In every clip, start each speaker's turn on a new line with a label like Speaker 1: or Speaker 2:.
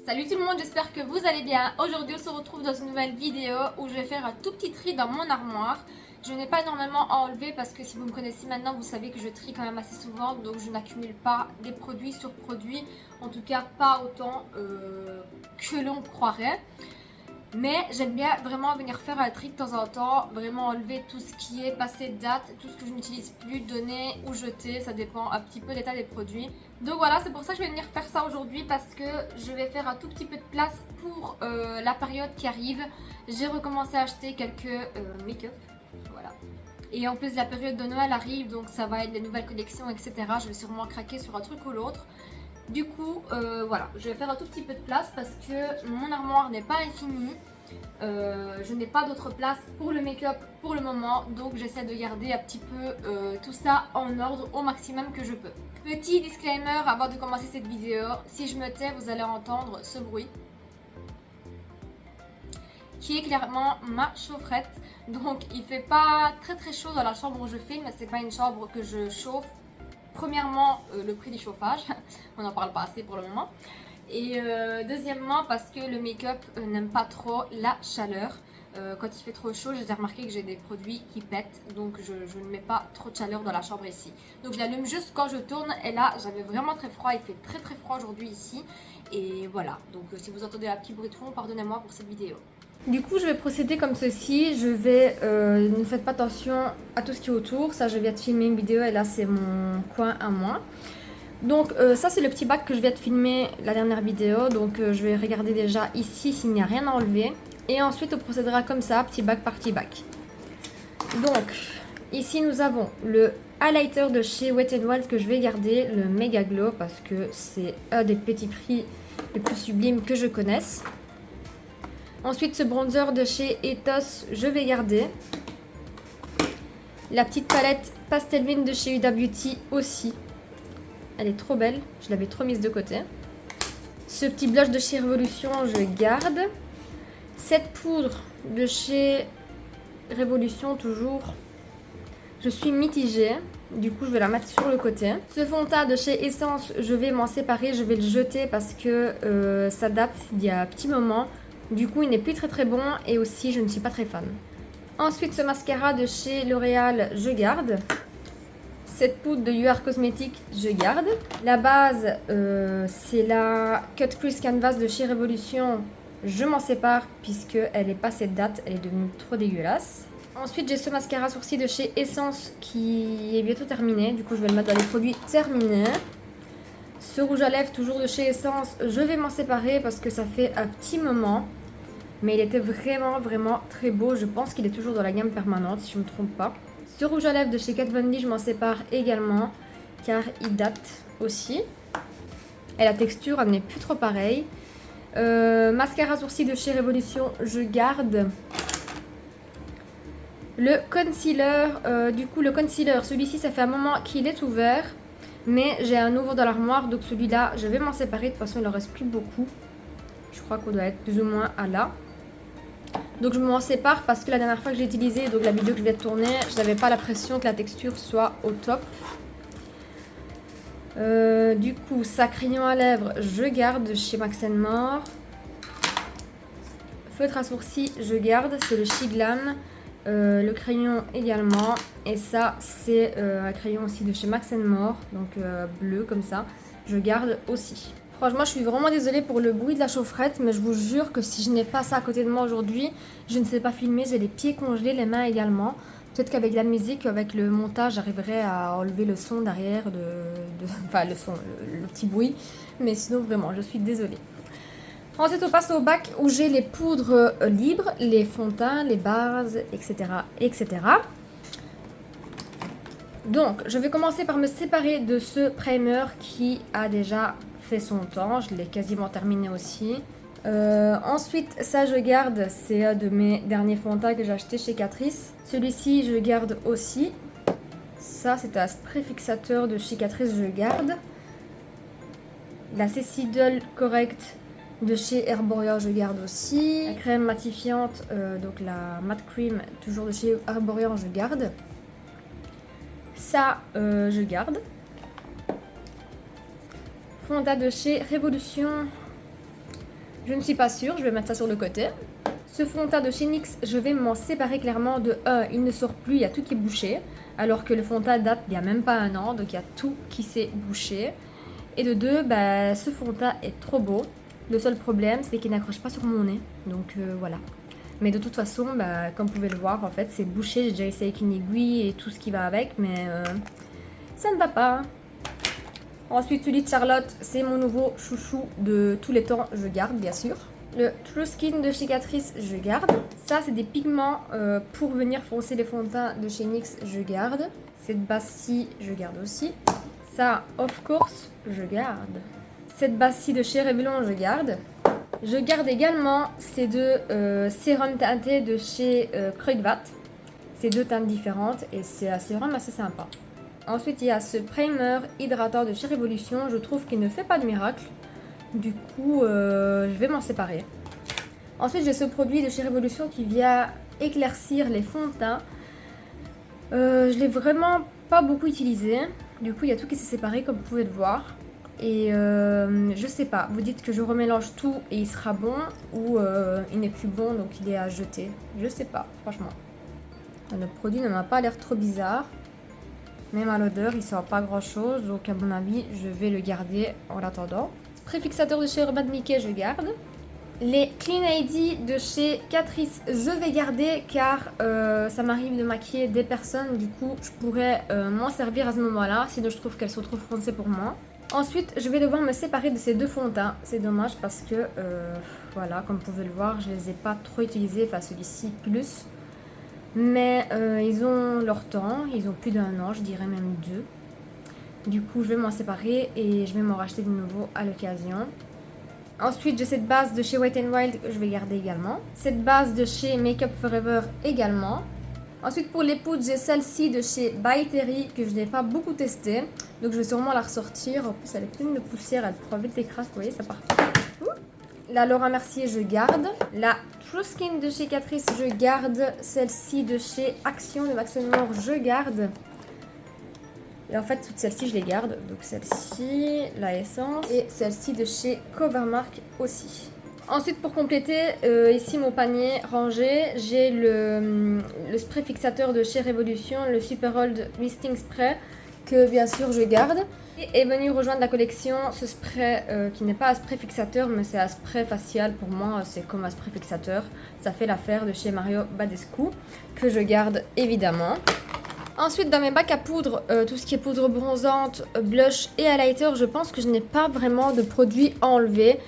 Speaker 1: Salut tout le monde, j'espère que vous allez bien. Aujourd'hui on se retrouve dans une nouvelle vidéo où je vais faire un tout petit tri dans mon armoire. Je n'ai pas énormément à enlever parce que si vous me connaissez maintenant, vous savez que je trie quand même assez souvent. Donc je n'accumule pas des produits sur produits, en tout cas pas autant que l'on croirait. Mais j'aime bien vraiment venir faire un tri de temps en temps, vraiment enlever tout ce qui est passé de date, tout ce que je n'utilise plus, donner ou jeter, ça dépend un petit peu de l'état des produits. Donc voilà, c'est pour ça que je vais venir faire ça aujourd'hui parce que je vais faire un tout petit peu de place pour la période qui arrive. J'ai recommencé à acheter quelques make-up, voilà. Et en plus la période de Noël arrive, donc ça va être des nouvelles collections, etc. Je vais sûrement craquer sur un truc ou l'autre. Du coup, voilà, je vais faire un tout petit peu de place parce que mon armoire n'est pas infinie. Je n'ai pas d'autre place pour le make-up pour le moment, donc j'essaie de garder un petit peu tout ça en ordre au maximum que je peux. Petit disclaimer avant de commencer cette vidéo, si je me tais, vous allez entendre ce bruit qui est clairement ma chaufferette. Donc il fait pas très chaud dans la chambre où je filme, c'est pas une chambre que je chauffe. Premièrement, le prix du chauffage, on n'en parle pas assez pour le moment. Et deuxièmement, parce que le make-up n'aime pas trop la chaleur. Quand il fait trop chaud, j'ai remarqué que j'ai des produits qui pètent, donc je ne mets pas trop de chaleur dans la chambre ici. Donc je l'allume juste quand je tourne, et là j'avais vraiment très froid, il fait très froid aujourd'hui ici. Et voilà, donc si vous entendez un petit bruit de fond, pardonnez-moi pour cette vidéo. Du coup, je vais procéder comme ceci. Je vais, ne faites pas attention à tout ce qui est autour. Ça, je viens de filmer une vidéo et là, c'est mon coin à moi. Donc, ça, c'est le petit bac que je viens de filmer la dernière vidéo. Donc, je vais regarder déjà ici s'il n'y a rien à enlever. Et ensuite, on procédera comme ça, petit bac par petit bac. Donc, ici, nous avons le highlighter de chez Wet n Wild que je vais garder, le Mega Glow, parce que c'est un des petits prix les plus sublimes que je connaisse. Ensuite, ce bronzer de chez Ethos, je vais garder. La petite palette Pastel Vin de chez Huda Beauty aussi. Elle est trop belle, je l'avais trop mise de côté. Ce petit blush de chez Révolution, je garde. Cette poudre de chez Révolution, toujours. Je suis mitigée, du coup je vais la mettre sur le côté. Ce fond de teint de chez Essence, je vais m'en séparer, je vais le jeter parce que ça date d'il y a un petit moment. Du coup, il n'est plus très bon et aussi, je ne suis pas très fan. Ensuite, ce mascara de chez L'Oréal, je garde. Cette poudre de UR Cosmetics, je garde. La base, c'est la Cut Crease Canvas de chez Révolution. Je m'en sépare puisqu'elle est passée de date, elle est devenue trop dégueulasse. Ensuite, j'ai ce mascara sourcil de chez Essence qui est bientôt terminé. Du coup, je vais le mettre dans les produits terminés. Ce rouge à lèvres, toujours de chez Essence, je vais m'en séparer parce que ça fait un petit moment. Mais il était vraiment très beau. Je pense qu'il est toujours dans la gamme permanente, si je ne me trompe pas. Ce rouge à lèvres de chez Kat Von D, je m'en sépare également, car il date aussi. Et la texture, elle n'est plus trop pareille. Mascara sourcil de chez Révolution, je garde. Le concealer, du coup le concealer, celui-ci, ça fait un moment qu'il est ouvert. Mais j'ai un nouveau dans l'armoire, donc celui-là, je vais m'en séparer. De toute façon, il ne reste plus beaucoup. Je crois qu'on doit être plus ou moins à là. Donc je m'en sépare parce que la dernière fois que j'ai utilisé, donc la vidéo que je viens de tourner, je n'avais pas l'impression que la texture soit au top. Du coup, ça crayon à lèvres, je garde chez Max & More. Feutre à sourcils, je garde, c'est le Shiglam. Le crayon également. Et ça, c'est un crayon aussi de chez Max & More, donc bleu comme ça. Je garde aussi. Franchement, je suis vraiment désolée pour le bruit de la chaufferette, mais je vous jure que si je n'ai pas ça à côté de moi aujourd'hui, je ne sais pas filmer. J'ai les pieds congelés, les mains également. Peut-être qu'avec la musique, avec le montage, j'arriverai à enlever le son derrière, enfin le son, le petit bruit. Mais sinon, vraiment, je suis désolée. Ensuite, on passe au bac où j'ai les poudres libres, les fonds de teint, les bases, etc. Donc, je vais commencer par me séparer de ce primer qui a déjà fait son temps. Je l'ai quasiment terminé aussi. Ensuite, ça je garde. C'est un de mes derniers fonds de teint que j'ai acheté chez Catrice. Celui-ci, je garde aussi. Ça, c'est un spray fixateur de chez Catrice, je garde. La Cécidol Correct de chez Herboria, je garde aussi. La crème matifiante, donc la matte cream, toujours de chez Herboria, je garde. Ça, je garde. Fond de teint de chez Révolution, Je ne suis pas sûre, je vais mettre ça sur le côté. Ce fond de teint de chez NYX, je vais m'en séparer clairement. De 1, il ne sort plus, il y a tout qui est bouché. Alors que le fond de teint date il n'y a même pas un an, donc il y a tout qui s'est bouché. Et de 2, bah, ce fond de teint est trop beau. Le seul problème, c'est qu'il n'accroche pas sur mon nez. Donc voilà. Mais de toute façon, bah, comme vous pouvez le voir, en fait, c'est bouché. J'ai déjà essayé avec une aiguille et tout ce qui va avec, mais ça ne va pas. Ensuite, celui de Charlotte, c'est mon nouveau chouchou de tous les temps. Je garde, bien sûr. Le True Skin de chez Catrice, je garde. Ça, c'est des pigments pour venir foncer les fonds de teint de chez NYX, je garde. Cette base-ci, je garde aussi. Ça, of course, je garde. Cette base-ci de chez Revlon, je garde. Je garde également ces deux sérums teintés de chez Kruidvat. C'est deux teintes différentes et c'est un sérum assez sympa. Ensuite, il y a ce primer hydratant de chez Révolution. Je trouve qu'il ne fait pas de miracle. Du coup, je vais m'en séparer. Ensuite, j'ai ce produit de chez Révolution qui vient éclaircir les fonds de teint. Je l'ai vraiment pas beaucoup utilisé. Du coup, il y a tout qui s'est séparé comme vous pouvez le voir. Et je sais pas, vous dites que je remélange tout et il sera bon ou il n'est plus bon donc il est à jeter. Je sais pas, franchement. Le produit ne m'a pas l'air trop bizarre. Même à l'odeur, il sort pas grand chose. Donc à mon avis, je vais le garder en attendant. Préfixateur de chez Urban Decay, je garde. Les Clean ID de chez Catrice, je vais garder car ça m'arrive de maquiller des personnes. Du coup, je pourrais m'en servir à ce moment-là. Sinon, je trouve qu'elles sont trop foncées pour moi. Ensuite, je vais devoir me séparer de ces deux fonds de teint. C'est dommage parce que, voilà, comme vous pouvez le voir, je les ai pas trop utilisés. Enfin, celui-ci plus. Mais ils ont leur temps. Ils ont plus d'un an, je dirais même 2. Du coup, je vais m'en séparer et je vais m'en racheter de nouveau à l'occasion. Ensuite, j'ai cette base de chez Wet n Wild que je vais garder également. Cette base de chez Make Up Forever également. Ensuite, pour les poudres, j'ai celle-ci de chez By Terry que je n'ai pas beaucoup testée. Donc, je vais sûrement la ressortir. En plus, elle est pleine de poussière. Elle prend vite les crasses. Vous voyez, ça part. La Laura Mercier, je garde. La True Skin de chez Catrice, je garde. Celle-ci de chez Action de Max Mort, je garde. Et en fait, toutes celles-ci, je les garde. Donc, celle-ci, la Essence. Et celle-ci de chez Covermark aussi. Ensuite, pour compléter, ici mon panier rangé, j'ai le spray fixateur de chez Révolution, le Super Old Misting Spray, que bien sûr je garde. Et est venu rejoindre la collection ce spray qui n'est pas un spray fixateur, mais c'est un spray facial. Pour moi, c'est comme un spray fixateur. Ça fait l'affaire de chez Mario Badescu, que je garde évidemment. Ensuite, dans mes bacs à poudre, tout ce qui est poudre bronzante, blush et highlighter, je pense que je n'ai pas vraiment de produits à enlever.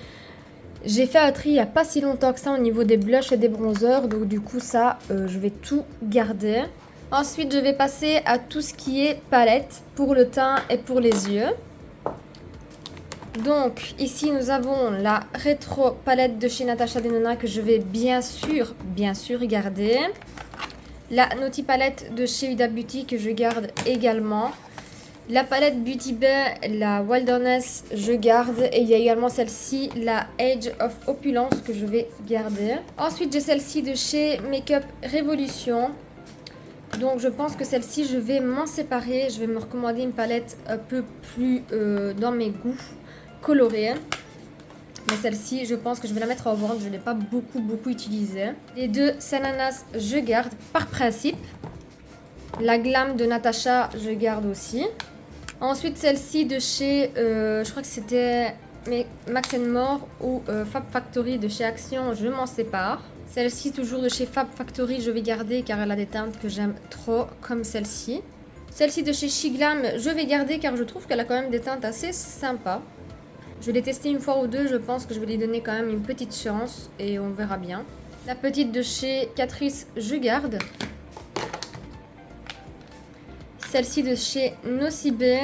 Speaker 1: J'ai fait un tri il n'y a pas si longtemps que ça au niveau des blushs et des bronzers. Donc du coup ça, je vais tout garder. Ensuite, je vais passer à tout ce qui est palette pour le teint et pour les yeux. Donc ici, nous avons la rétro palette de chez Natasha Denona que je vais bien sûr garder. La Naughty palette de chez Huda Beauty que je garde également. La palette Beauty Bay, la Wilderness, je garde. Et il y a également celle-ci, la Age of Opulence, que je vais garder. Ensuite, j'ai celle-ci de chez Makeup Revolution. Donc, je pense que celle-ci, je vais m'en séparer. Je vais me recommander une palette un peu plus dans mes goûts colorés. Mais celle-ci, je pense que je vais la mettre en vente. Je ne l'ai pas beaucoup utilisée. Les deux Sananas, je garde par principe. La Glam de Natasha, je garde aussi. Ensuite, celle-ci de chez, je crois que c'était Max More ou Fab Factory de chez Action, je m'en sépare. Celle-ci, toujours de chez Fab Factory, je vais garder car elle a des teintes que j'aime trop, comme celle-ci. Celle-ci de chez Shiglam, je vais garder car je trouve qu'elle a quand même des teintes assez sympas. Je l'ai testée une fois ou deux, je pense que je vais lui donner quand même une petite chance et on verra bien. La petite de chez Catrice, je garde. Celle-ci de chez Nocibé.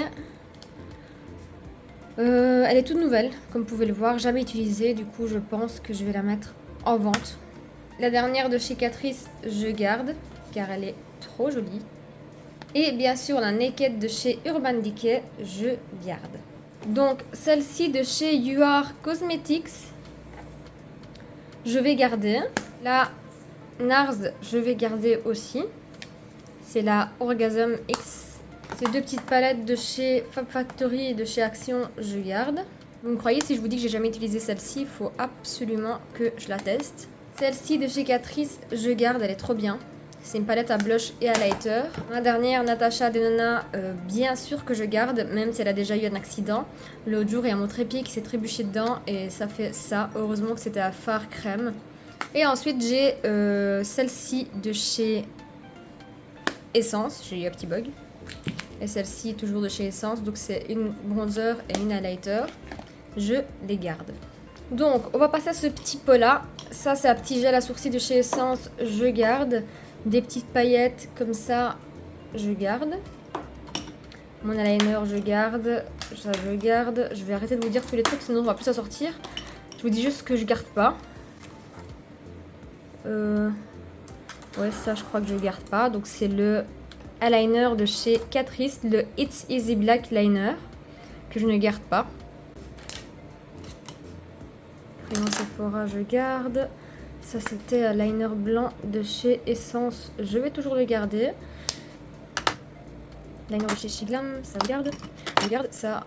Speaker 1: Elle est toute nouvelle, comme vous pouvez le voir, jamais utilisée. Du coup, je pense que je vais la mettre en vente. La dernière de chez Catrice, je garde, car elle est trop jolie. Et bien sûr, la Naked de chez Urban Decay, je garde. Donc, celle-ci de chez You Are Cosmetics, je vais garder. La NARS, je vais garder aussi. C'est la Orgasm X. Ces deux petites palettes de chez Fab Factory et de chez Action, je garde. Vous me croyez si je vous dis que j'ai jamais utilisé celle-ci, il faut absolument que je la teste. Celle-ci de chez Catrice, je garde, elle est trop bien. C'est une palette à blush et à lighter. La dernière, Natasha Denona, bien sûr que je garde, même si elle a déjà eu un accident. L'autre jour, il y a mon trépied qui s'est trébuché dedans et ça fait ça. Heureusement que c'était à fard crème. Et ensuite, j'ai celle-ci de chez Essence. J'ai eu un petit bug. Et celle-ci, toujours de chez Essence. Donc, c'est une bronzer et une highlighter. Je les garde. Donc, on va passer à ce petit pot-là. Ça, c'est un petit gel à sourcils de chez Essence. Je garde. Des petites paillettes comme ça, je garde. Mon eyeliner, je garde. Ça, je garde. Je vais arrêter de vous dire tous les trucs, sinon on va plus s'en sortir. Je vous dis juste que je garde pas. Ouais, ça, je crois que je garde pas. Donc, c'est le eyeliner de chez Catrice, le It's Easy Black Liner, que je ne garde pas. Crayon Sephora, je garde. Ça, c'était un liner blanc de chez Essence. Je vais toujours le garder. Liner de chez Shiglam, ça je garde. Je garde ça.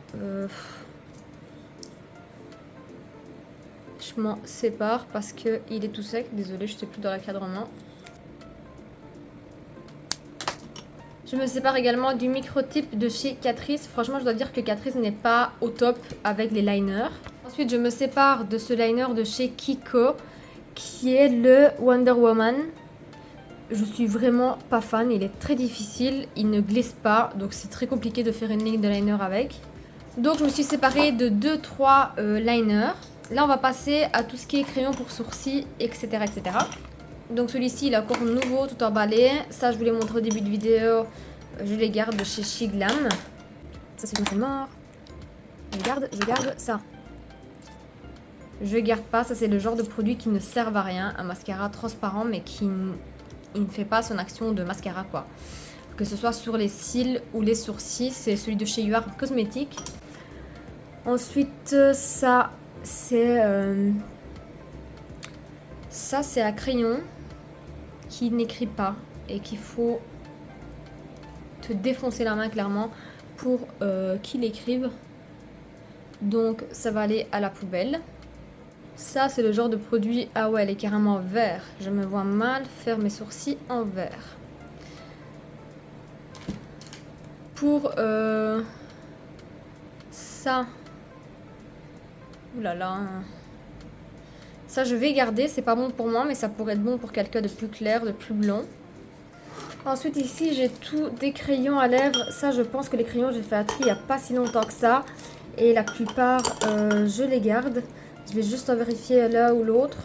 Speaker 1: Je m'en sépare parce qu'il est tout sec. Désolée, je ne sais plus dans l'encadrement. Je me sépare également du microtype de chez Catrice. Franchement, je dois dire que Catrice n'est pas au top avec les liners. Ensuite, je me sépare de ce liner de chez Kiko, qui est le Wonder Woman. Je suis vraiment pas fan, il est très difficile, il ne glisse pas, donc c'est très compliqué de faire une ligne de liner avec. Donc je me suis séparée de 2-3 liners. Là on va passer à tout ce qui est crayon pour sourcils, etc. etc. Donc celui-ci il est encore nouveau, tout emballé. Ça je vous l'ai montré au début de vidéo, je les garde de chez Shiglam. Ça c'est mort. Je garde ça. Je garde pas, ça c'est le genre de produit qui ne sert à rien, un mascara transparent mais qui ne fait pas son action de mascara quoi. Que ce soit sur les cils ou les sourcils, c'est celui de chez UR Cosmétiques. Ensuite ça c'est un crayon qui n'écrit pas et qu'il faut te défoncer la main clairement pour qu'il écrive. Donc ça va aller à la poubelle. Ça, c'est le genre de produit... Ah ouais, elle est carrément vert. Je me vois mal faire mes sourcils en vert. Pour ça... Ouh là là. Ça, je vais garder. C'est pas bon pour moi, mais ça pourrait être bon pour quelqu'un de plus clair, de plus blond. Ensuite, ici, j'ai tout des crayons à lèvres. Ça, je pense que les crayons, j'ai fait un tri il n'y a pas si longtemps que ça. Et la plupart, je les garde. Je vais juste en vérifier l'un ou l'autre.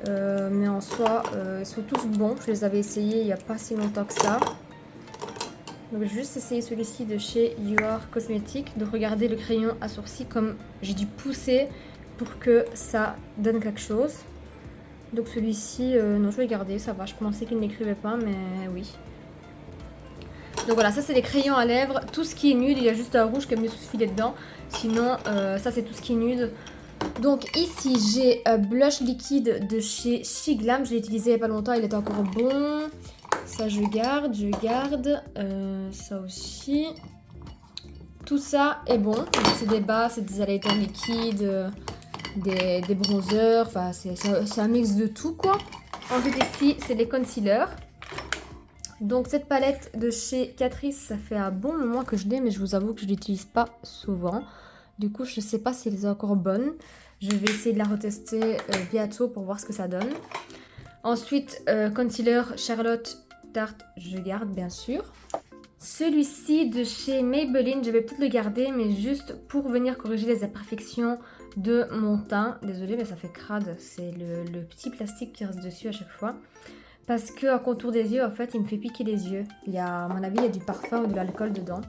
Speaker 1: Mais en soi, ils sont tous bons. Je les avais essayés il n'y a pas si longtemps que ça. Donc je vais juste essayer celui-ci de chez UR Cosmétiques. De regarder le crayon à sourcils comme j'ai dû pousser pour que ça donne quelque chose. Donc celui-ci, non je vais garder, ça va. Je pensais qu'il n'écrivait pas, mais oui. Donc voilà, ça c'est des crayons à lèvres. Tout ce qui est nude, il y a juste un rouge qui est mieux sous filet dedans. Sinon, ça c'est tout ce qui est nude. Donc ici, j'ai un blush liquide de chez Shiglam. Je l'ai utilisé il n'y a pas longtemps, il est encore bon. Ça je garde, ça aussi. Tout ça est bon. C'est des bas, c'est des highlighters liquides, des bronzers. Enfin, c'est un mix de tout quoi. Ensuite ici, c'est des concealers. Donc cette palette de chez Catrice, ça fait un bon moment que je l'ai, mais je vous avoue que je ne l'utilise pas souvent. Du coup, je ne sais pas si elle est encore bonne. Je vais essayer de la retester bientôt pour voir ce que ça donne. Ensuite, concealer Charlotte Tarte, je garde bien sûr. Celui-ci de chez Maybelline, je vais peut-être le garder, mais juste pour venir corriger les imperfections de mon teint. Désolée, mais ça fait crade. C'est le petit plastique qui reste dessus à chaque fois. Parce qu'en contour des yeux, en fait, il me fait piquer les yeux. À mon avis, il y a du parfum ou de l'alcool dedans.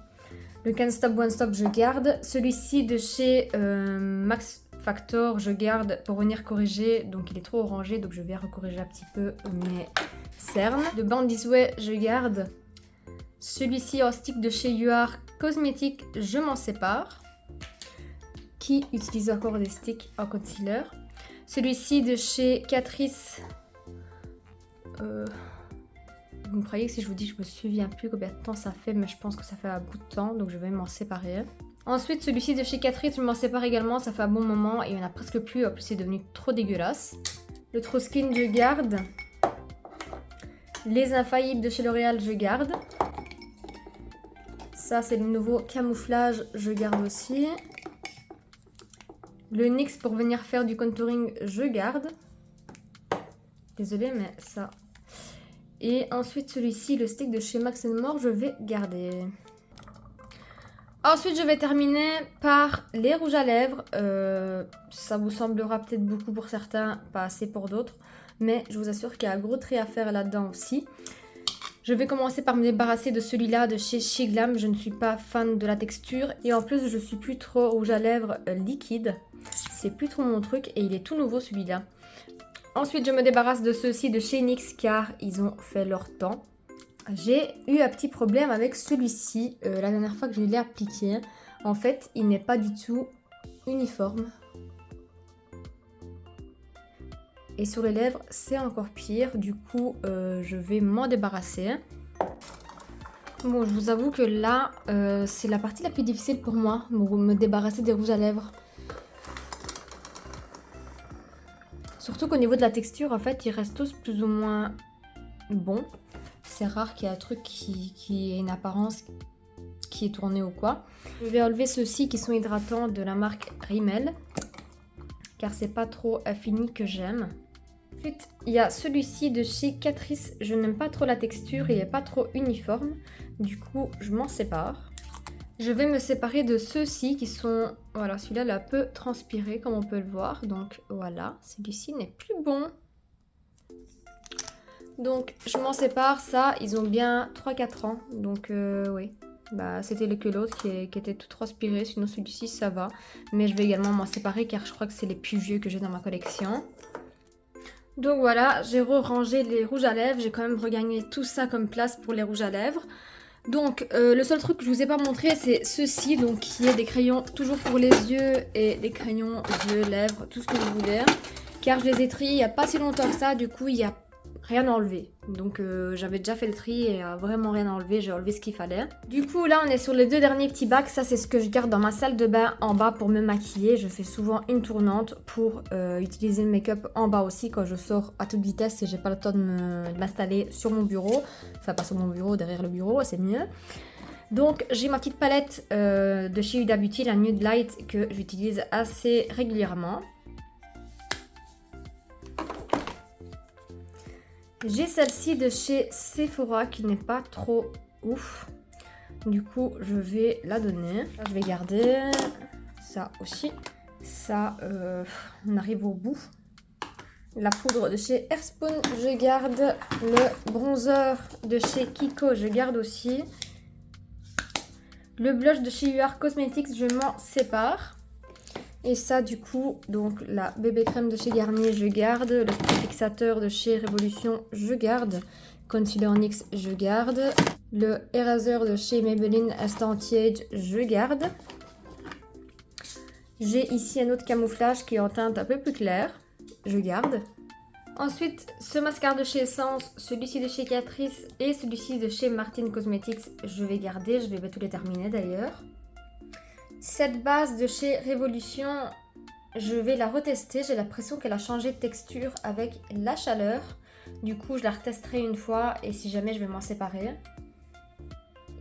Speaker 1: Le Can't Stop One Stop, je garde. Celui-ci de chez Max Factor, je garde pour venir corriger. Donc, il est trop orangé, donc je vais recorriger un petit peu mes cernes. Le Born This Way, je garde. Celui-ci en stick de chez UR Cosmétiques, je m'en sépare. Qui utilise encore des sticks en concealer. Celui-ci de chez Catrice... Vous me croyez que si je vous dis que je me souviens plus combien de temps ça fait, mais je pense que ça fait un bout de temps, donc je vais m'en séparer. Ensuite, celui-ci de chez Catrice, je m'en sépare également, ça fait un bon moment et il n'y en a presque plus, en plus c'est devenu trop dégueulasse. Le True Skin, je garde. Les Infaillibles de chez L'Oréal, je garde. Ça, c'est le nouveau camouflage, je garde aussi. Le NYX pour venir faire du contouring, je garde. Désolée, mais ça... Et ensuite, celui-ci, le stick de chez Max & More, je vais garder. Ensuite, je vais terminer par les rouges à lèvres. Ça vous semblera peut-être beaucoup pour certains, pas assez pour d'autres. Mais je vous assure qu'il y a un gros tri à faire là-dedans aussi. Je vais commencer par me débarrasser de celui-là de chez Chez Glam. Je ne suis pas fan de la texture. Et en plus, je suis plus trop rouge à lèvres liquide. C'est plus trop mon truc et il est tout nouveau celui-là. Ensuite, je me débarrasse de ceux-ci de chez NYX car ils ont fait leur temps. J'ai eu un petit problème avec celui-ci la dernière fois que je l'ai appliqué. En fait, il n'est pas du tout uniforme. Et sur les lèvres, c'est encore pire. Du coup, je vais m'en débarrasser. Bon, je vous avoue que là, c'est la partie la plus difficile pour moi, me débarrasser des rouges à lèvres. Surtout qu'au niveau de la texture, en fait, ils restent tous plus ou moins bons. C'est rare qu'il y ait un truc qui ait une apparence qui est tournée ou quoi. Je vais enlever ceux-ci qui sont hydratants de la marque Rimmel. Car c'est pas trop fini que j'aime. Ensuite, il y a celui-ci de chez Catrice. Je n'aime pas trop la texture, il n'est pas trop uniforme. Du coup, je m'en sépare. Je vais me séparer de ceux-ci qui sont... Voilà, celui-là il a un peu transpiré comme on peut le voir. Donc voilà, celui-ci n'est plus bon. Donc je m'en sépare, ça, ils ont bien 3-4 ans. Donc oui, bah, c'était que l'autre qui était tout transpiré. Sinon celui-ci ça va. Mais je vais également m'en séparer car je crois que c'est les plus vieux que j'ai dans ma collection. Donc voilà, j'ai rangé les rouges à lèvres. J'ai quand même regagné tout ça comme place pour les rouges à lèvres. Donc le seul truc que je vous ai pas montré c'est ceci, donc qui est des crayons toujours pour les yeux et des crayons yeux, lèvres, tout ce que vous voulez. Car je les ai triés il n'y a pas si longtemps que ça, du coup il n'y a rien à enlever. Donc j'avais déjà fait le tri et vraiment rien à enlever, j'ai enlevé ce qu'il fallait. Du coup là on est sur les deux derniers petits bacs, ça c'est ce que je garde dans ma salle de bain en bas pour me maquiller. Je fais souvent une tournante pour utiliser le make-up en bas aussi quand je sors à toute vitesse et j'ai pas le temps de m'installer sur mon bureau. Enfin pas sur mon bureau, derrière le bureau, c'est mieux. Donc j'ai ma petite palette de chez Huda Beauty, la Nude Light, que j'utilise assez régulièrement. J'ai celle-ci de chez Sephora qui n'est pas trop ouf. Du coup, je vais la donner. Je vais garder ça aussi. Ça, on arrive au bout. La poudre de chez Airspoon, je garde. Le bronzer de chez Kiko, je garde aussi. Le blush de chez UR Cosmetics, je m'en sépare. Et ça du coup, donc la bébé crème de chez Garnier, je garde. Le spray fixateur de chez Révolution, je garde. Concealer NYX, je garde. Le eraser de chez Maybelline Instant Anti-Age, je garde. J'ai ici un autre camouflage qui est en teinte un peu plus claire, je garde. Ensuite, ce mascara de chez Essence, celui-ci de chez Catrice et celui-ci de chez Martin Cosmetics, je vais garder. Je vais bientôt les terminer d'ailleurs. Cette base de chez Révolution, je vais la retester. J'ai l'impression qu'elle a changé de texture avec la chaleur. Du coup, je la retesterai une fois et si jamais, je vais m'en séparer.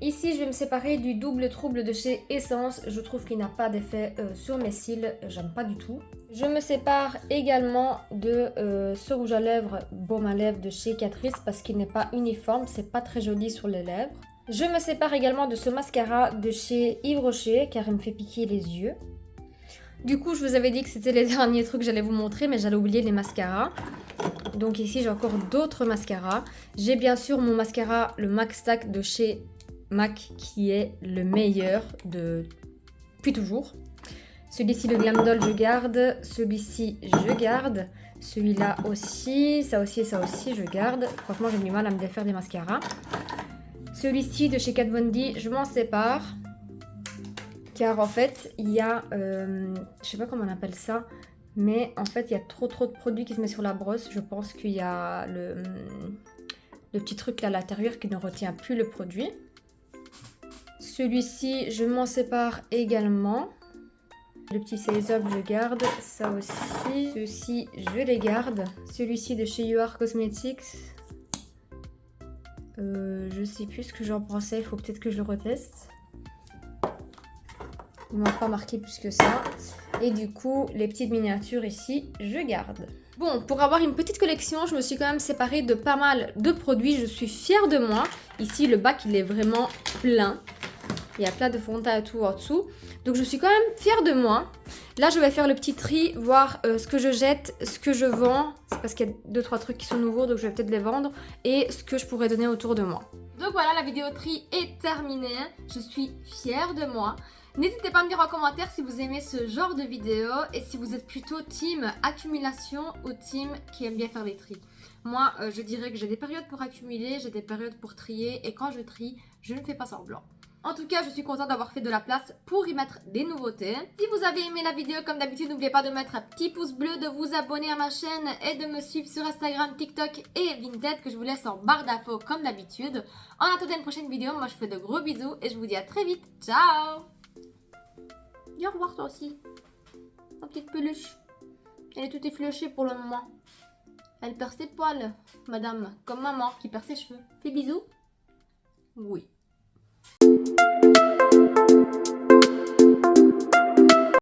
Speaker 1: Ici, je vais me séparer du double trouble de chez Essence. Je trouve qu'il n'a pas d'effet sur mes cils. J'aime pas du tout. Je me sépare également de ce rouge à lèvres baume à lèvres de chez Catrice parce qu'il n'est pas uniforme. C'est pas très joli sur les lèvres. Je me sépare également de ce mascara de chez Yves Rocher car il me fait piquer les yeux. Du coup, je vous avais dit que c'était les derniers trucs que j'allais vous montrer, mais j'allais oublier les mascaras. Donc ici, j'ai encore d'autres mascaras. J'ai bien sûr mon mascara, le MAC Stack de chez MAC, qui est le meilleur depuis toujours. Celui-ci, le Glam Doll, je garde. Celui-ci, je garde. Celui-là aussi, ça aussi et ça aussi, je garde. Franchement, j'ai du mal à me défaire des mascaras. Celui-ci de chez Kat Von D, je m'en sépare. Car en fait, il y a, je sais pas comment on appelle ça, mais en fait, il y a trop de produits qui se mettent sur la brosse. Je pense qu'il y a le petit truc là à l'intérieur qui ne retient plus le produit. Celui-ci, je m'en sépare également. Le petit Size Up, je garde. Ça aussi. Ceux-ci, je les garde. Celui-ci de chez You Are Cosmetics. Je sais plus ce que j'en pensais. Il faut peut-être que je le reteste. Il ne m'a pas marqué plus que ça. Et du coup, les petites miniatures ici, je garde. Bon, pour avoir une petite collection, je me suis quand même séparée de pas mal de produits. Je suis fière de moi. Ici, le bac, il est vraiment plein. Il y a plein de fond de teint et tout en dessous. Donc, je suis quand même fière de moi. Là, je vais faire le petit tri, voir ce que je jette, ce que je vends. C'est parce qu'il y a 2-3 trucs qui sont nouveaux, donc je vais peut-être les vendre. Et ce que je pourrais donner autour de moi. Donc voilà, la vidéo tri est terminée. Je suis fière de moi. N'hésitez pas à me dire en commentaire si vous aimez ce genre de vidéo et si vous êtes plutôt team accumulation ou team qui aime bien faire les tris. Moi, je dirais que j'ai des périodes pour accumuler, j'ai des périodes pour trier et quand je trie, je ne fais pas semblant. En tout cas, je suis contente d'avoir fait de la place pour y mettre des nouveautés. Si vous avez aimé la vidéo, comme d'habitude, n'oubliez pas de mettre un petit pouce bleu, de vous abonner à ma chaîne et de me suivre sur Instagram, TikTok et Vinted que je vous laisse en barre d'infos comme d'habitude. En attendant une prochaine vidéo, moi je vous fais de gros bisous et je vous dis à très vite. Ciao! Dis au revoir toi aussi. Ma petite peluche. Elle est toute effleuchée pour le moment. Elle perd ses poils, madame. Comme maman qui perd ses cheveux. Fais bisous. Oui.